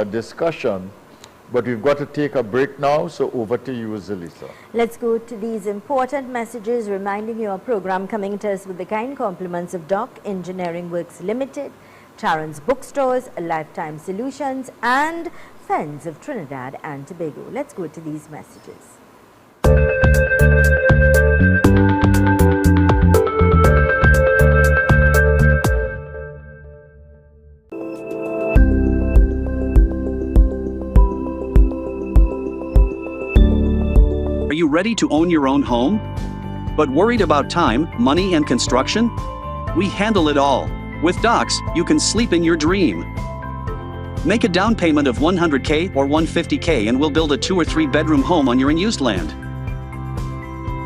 discussion. But we've got to take a break now, so over to you, Zelisa. Let's go to these important messages, reminding you our program coming to us with the kind compliments of Dock Engineering Works Limited, Charon's Bookstores, Lifetime Solutions, and Friends of Trinidad and Tobago. Let's go to these messages. Are you ready to own your own home? But worried about time, money, and construction? We handle it all. With Docks, you can sleep in your dream. Make a down payment of $100K or $150K and we'll build a 2 or 3 bedroom home on your unused land.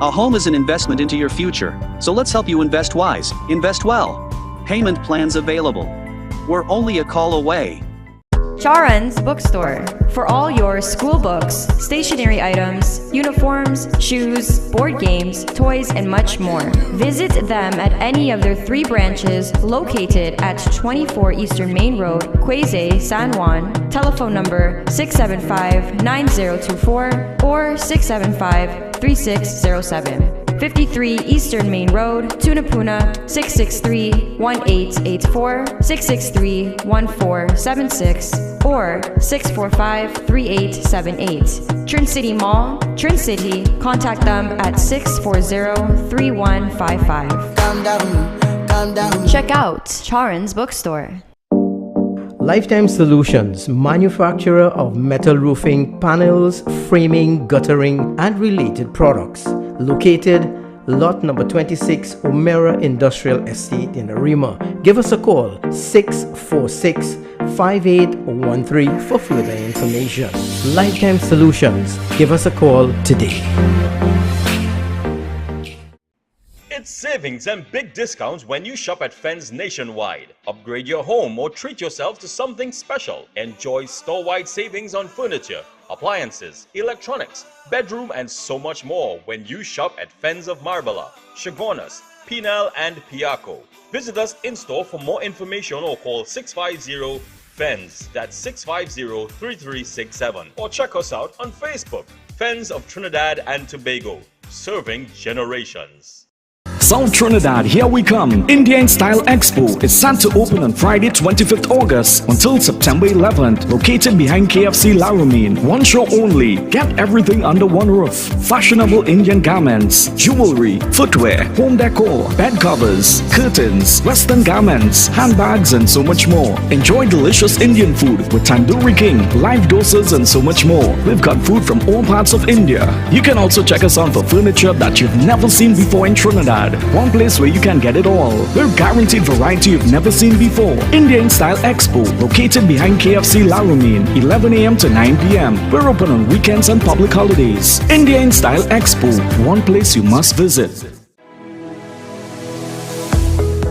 A home is an investment into your future, so let's help you invest wise, invest well. Payment plans available. We're only a call away. Charon's Bookstore for all your school books, stationery items, uniforms, shoes, board games, toys, and much more. Visit them at any of their 3 branches located at 24 Eastern Main Road, Quezay, San Juan. Telephone number 675-9024 or 675-3607. 53 Eastern Main Road, Tunapuna, 663-1884, 663-1476, or 645-3878. Trin City Mall, Trin City, contact them at 640-3155. Calm down. Check out Charon's Bookstore. Lifetime Solutions, manufacturer of metal roofing, panels, framing, guttering, and related products. Located lot number 26, Omera Industrial Estate in Arima. Give us a call, 646-5813 for further information. Lifetime Solutions, give us a call today. It's savings and big discounts when you shop at Fens nationwide. Upgrade your home or treat yourself to something special. Enjoy store-wide savings on furniture, appliances, electronics, bedroom, and so much more when you shop at Fens of Marbella, Chagonas, Pinal, and Piaco. Visit us in-store for more information or call 650-FENS, that's 650-3367, or check us out on Facebook, Fens of Trinidad and Tobago, serving generations. South Trinidad, here we come. Indian Style Expo is set to open on Friday 25th August until September 11th. Located behind KFC Laramine. One show only. Get everything under one roof. Fashionable Indian garments, jewelry, footwear, home decor, bed covers, curtains, western garments, handbags, and so much more. Enjoy delicious Indian food with Tandoori King, live dosas, and so much more. We've got food from all parts of India. You can also check us out for furniture that you've never seen before in Trinidad. One place where you can get it all. We're guaranteed variety you've never seen before. Indian Style Expo, located behind KFC Laramine, 11 a.m. to 9 p.m. We're open on weekends and public holidays. Indian Style Expo, one place you must visit.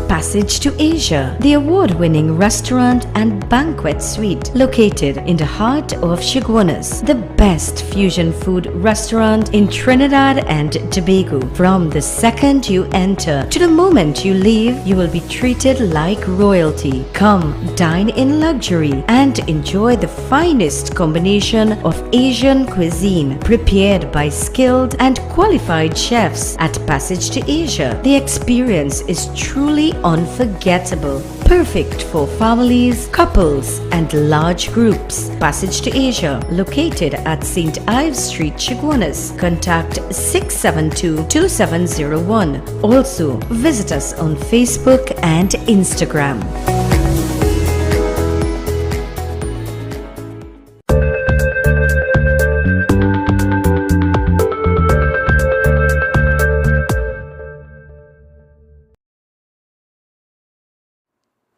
Passage to Asia, the award-winning restaurant and banquet suite located in the heart of Chagonas, the best fusion food restaurant in Trinidad and Tobago. From the second you enter to the moment you leave, you will be treated like royalty. Come, dine in luxury and enjoy the finest combination of Asian cuisine prepared by skilled and qualified chefs at Passage to Asia. The experience is truly unforgettable. Perfect for families, couples, and large groups. Passage to Asia, located at St. Ives Street, Chaguanas. Contact 672-2701. Also, visit us on Facebook and Instagram.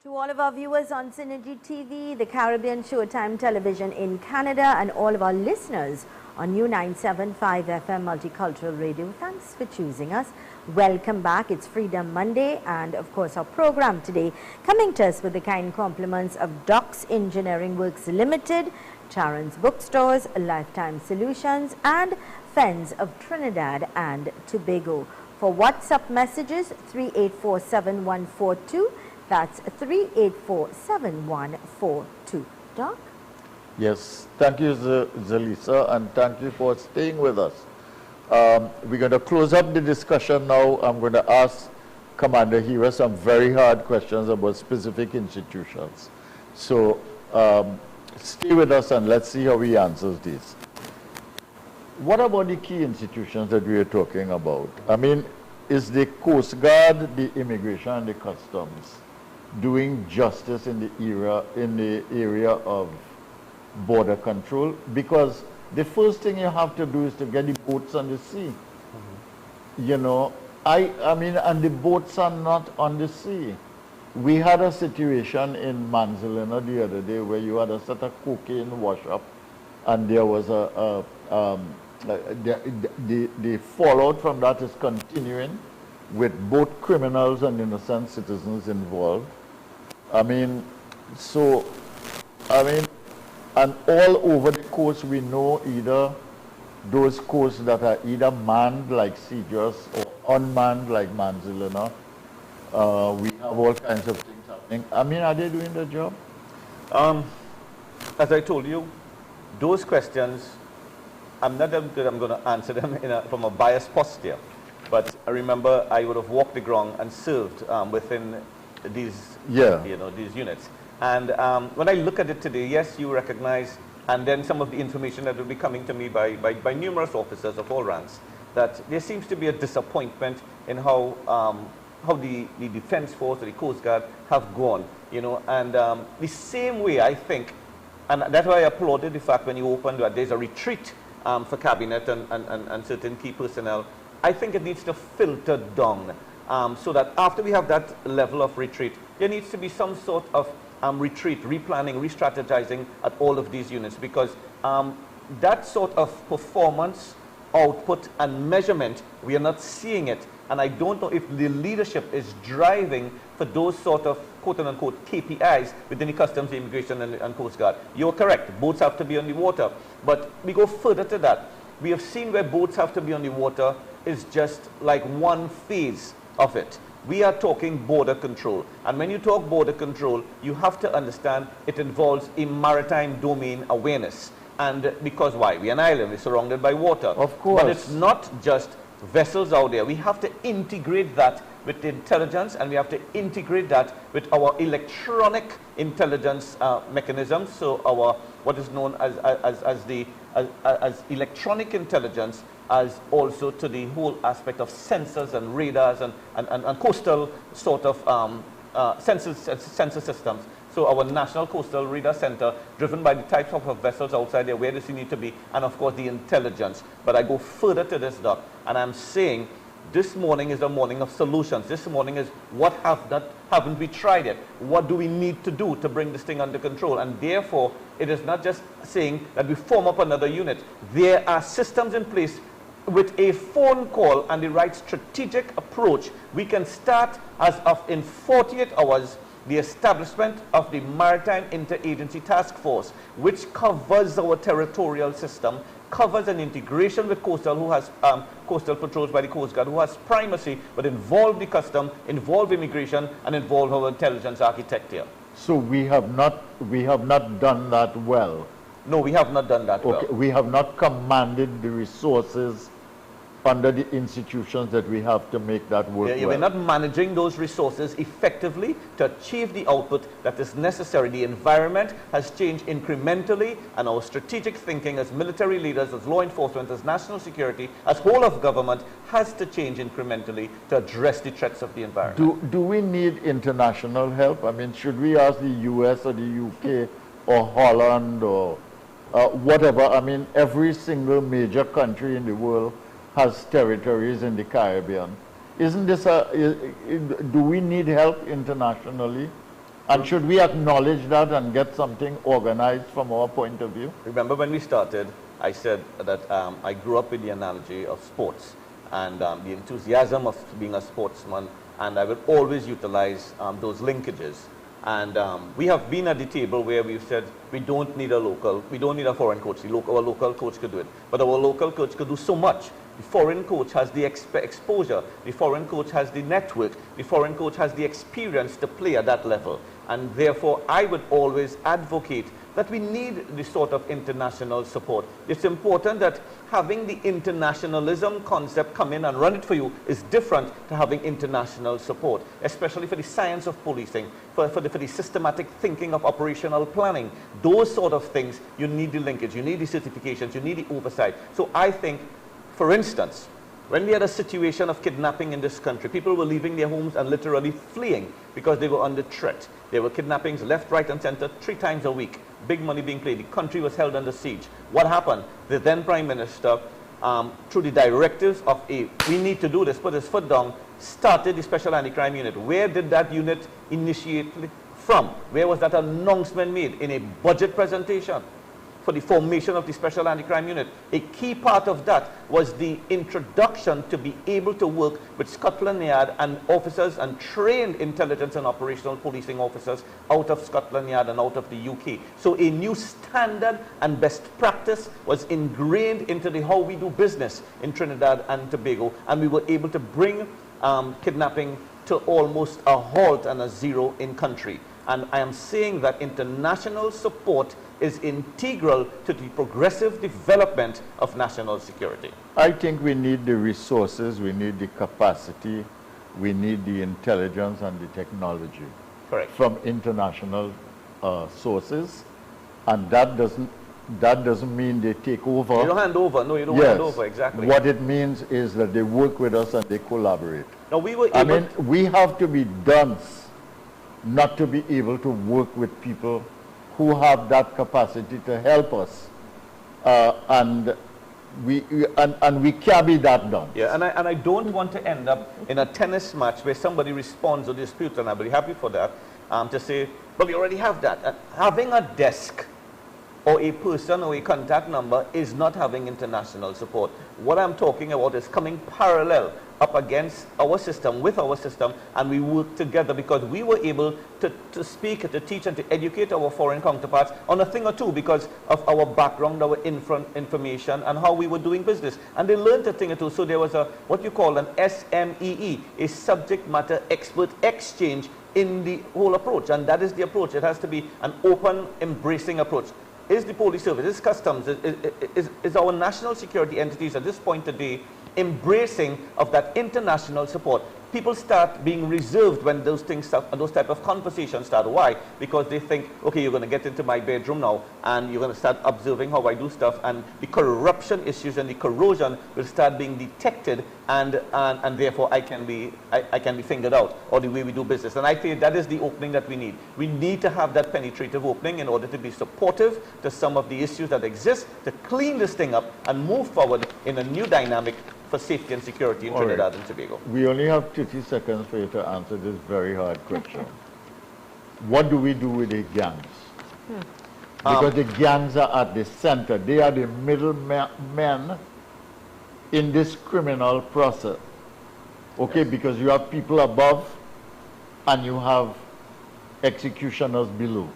To all of our viewers on Synergy TV, the Caribbean Showtime Television in Canada, and all of our listeners on New 975 FM Multicultural Radio, thanks for choosing us. Welcome back. It's Freedom Monday, and of course our program today coming to us with the kind compliments of Docks Engineering Works Limited, Charon's Bookstores, Lifetime Solutions, and Fens of Trinidad and Tobago. For WhatsApp messages, 3847142. That's 3847142. Doc? Yes, thank you, Zelisa, and thank you for staying with us. We're going to close up the discussion now. I'm going to ask Commander Hira some very hard questions about specific institutions. So stay with us and let's see how he answers these. What about the key institutions that we are talking about? I mean, is the Coast Guard, the Immigration and the Customs doing justice in the area of border control? Because the first thing you have to do is to get the boats on the sea. You know, I mean, and the boats are not on the sea. We had a situation in Manzilina the other day where you had a set of cocaine wash up, and there was the fallout from that is continuing with both criminals and innocent citizens involved. I mean, so, I mean, and all over the coast we know either those coasts that are either manned like Sieges or unmanned like Manzilina. We have all kinds of things happening. I mean, are they doing their job? As I told you, those questions, I'm not going to answer them from a biased posture. But I remember I would have walked the ground and served within these, these units. And when I look at it today, yes, you recognize, and then some of the information that will be coming to me by numerous officers of all ranks, that there seems to be a disappointment in how the Defense Force or the Coast Guard have gone, and the same way I think, and that's why I applauded the fact when you opened that there's a retreat for cabinet and certain key personnel. I think it needs to filter down so that after we have that level of retreat, there needs to be some sort of retreat, replanning, re-strategizing at all of these units, because that sort of performance, output and measurement, we are not seeing it. And I don't know if the leadership is driving for those sort of quote-unquote KPIs within the Customs, Immigration and Coast Guard. You're correct, boats have to be on the water. But we go further to that. We have seen where boats have to be on the water is just like one phase of it. We are talking border control. And when you talk border control, you have to understand it involves a maritime domain awareness. And because why? We're an island, we're surrounded by water. Of course. But it's not just vessels out there. We have to integrate that with intelligence, and we have to integrate that with our electronic intelligence mechanisms. So our what is known as electronic intelligence, as also to the whole aspect of sensors and radars and coastal sort of sensor systems. So our National Coastal Radar Center, driven by the types of vessels outside there, where does it need to be, and of course the intelligence. But I go further to this, Doc, and I'm saying this morning is a morning of solutions. This morning is what haven't we tried yet? What do we need to do to bring this thing under control? And therefore, it is not just saying that we form up another unit. There are systems in place. With a phone call and the right strategic approach, we can start as of in 48 hours the establishment of the Maritime Interagency Task Force, which covers our territorial system, covers an integration with coastal, who has coastal patrols by the Coast Guard, who has primacy, but involve the custom, involve immigration, and involve our intelligence architecture. So we have not done that well. No, we have not done that well. We have not commanded the resources under the institutions that we have to make that work well. We're not managing those resources effectively to achieve the output that is necessary. The environment has changed incrementally, and our strategic thinking as military leaders, as law enforcement, as national security, as whole of government has to change incrementally to address the threats of the environment. Do we need international help? I mean, should we ask the US or the UK or Holland or whatever? I mean, every single major country in the world has territories in the Caribbean. Isn't this do we need help internationally? And should we acknowledge that and get something organized from our point of view? Remember when we started, I said that I grew up with the analogy of sports and the enthusiasm of being a sportsman, and I will always utilize those linkages. And we have been at the table where we've said we don't need a foreign coach. Our local coach could do it. But our local coach could do so much. The foreign coach has the exposure. The foreign coach has the network. The foreign coach has the experience to play at that level. And therefore, I would always advocate that we need this sort of international support. It's important that having the internationalism concept come in and run it for you is different to having international support, especially for the science of policing, for the systematic thinking of operational planning. Those sort of things, you need the linkage, you need the certifications, you need the oversight. So I think, for instance, when we had a situation of kidnapping in this country, people were leaving their homes and literally fleeing because they were under threat. There were kidnappings left, right, and center 3 times a week. Big money being played. The country was held under siege. What happened? The then Prime Minister, through the directives of we need to do this, put his foot down, started the Special Anti-Crime Unit. Where did that unit initiate from? Where was that announcement made? In a budget presentation for the formation of the Special Anti-Crime Unit. A key part of that was the introduction to be able to work with Scotland Yard and officers and trained intelligence and operational policing officers out of Scotland Yard and out of the UK. So a new standard and best practice was ingrained into how we do business in Trinidad and Tobago, and we were able to bring kidnapping to almost a halt and a zero in country. And I am saying that international support is integral to the progressive development of national security. I think we need the resources, we need the capacity, we need the intelligence and the technology. Correct. From international sources, and that doesn't mean they take over. You don't hand over. No, you don't hand over. Exactly. What it means is that they work with us and they collaborate. Now we were we have to be dunce not to be able to work with people who have that capacity to help us, and we can't be that done. Yeah, and I don't want to end up in a tennis match where somebody responds or disputes, and I'll be happy for that, to say, but we already have that. And having a desk or a person or a contact number is not having international support. What I'm talking about is coming parallel up against our system, with our system, and we work together because we were able to speak, to teach, and to educate our foreign counterparts on a thing or two because of our background, our information, and how we were doing business. And they learned a thing or two. So there was what you call an SMEE, a subject matter expert exchange in the whole approach. And that is the approach. It has to be an open, embracing approach. Is the police service, is customs, is our national security entities at this point today embracing of that international support? People start being reserved when those things start, those type of conversations start. Why? Because they think, okay, you're going to get into my bedroom now and you're going to start observing how I do stuff, and the corruption issues and the corrosion will start being detected, and therefore I can be fingered out, or the way we do business. And I think that is the opening that we need. We need to have that penetrative opening in order to be supportive to some of the issues that exist, to clean this thing up and move forward in a new dynamic for safety and security in Trinidad and Tobago. We only have 30 seconds for you to answer this very hard question. What do we do with the gangs? Because the gangs are at the center. They are the middlemen in this criminal process. Okay, yes. Because you have people above and you have executioners below.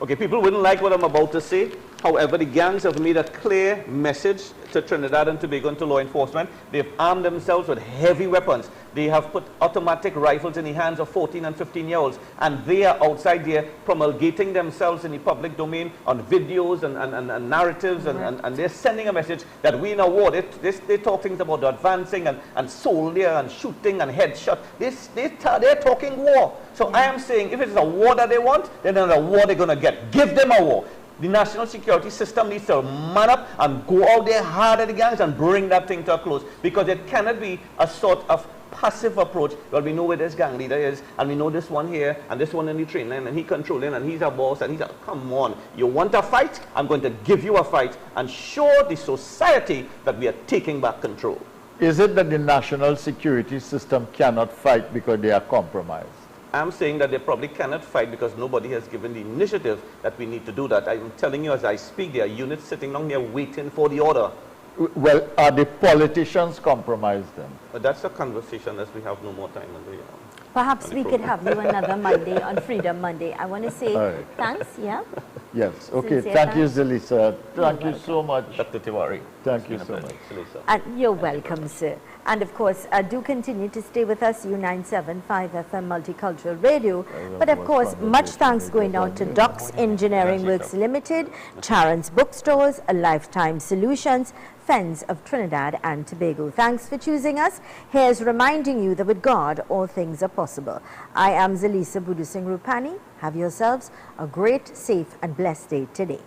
Okay, people wouldn't like what I'm about to say, However, the gangs have made a clear message to Trinidad and Tobago and to law enforcement. They've armed themselves with heavy weapons. They have put automatic rifles in the hands of 14 and 15-year-olds, and they are outside there promulgating themselves in the public domain on videos and narratives, and they're sending a message that we in a war. They talk things about advancing and soldier and shooting and headshot. They're talking war. So I am saying if it's a war that they want, then it's a war they're going to get. Give them a war. The national security system needs to man up and go out there hard at the gangs and bring that thing to a close, because it cannot be a sort of passive approach. Well, we know where this gang leader is, and we know this one here, and this one in the train line, and he controlling, and he's a boss, and he's a, come on, you want a fight? I'm going to give you a fight and show the society that we are taking back control. Is it that the national security system cannot fight because they are compromised? I'm saying that they probably cannot fight because nobody has given the initiative that we need to do that. I'm telling you as I speak, there are units sitting down there waiting for the order. Well, are the politicians compromised then? But that's a conversation as we have no more time. Perhaps we could have you another Monday on Freedom Monday. I want to say thanks, yeah? Yes, okay. Sincere Thank you, thanks. Zelisa. Thank you so much. Dr. Tiwari. Thank you so much. Zelisa. And you're welcome, sir. And of course, do continue to stay with us, U975 FM Multicultural Radio. But of course, much thanks going out to Docs Engineering Works Limited, Charon's Bookstores, A Lifetime Solutions, Fens of Trinidad and Tobago. Thanks for choosing us. Here's reminding you that with God, all things are possible. I am Zelisa Budu Singh Rupani. Have yourselves a great, safe and blessed day today.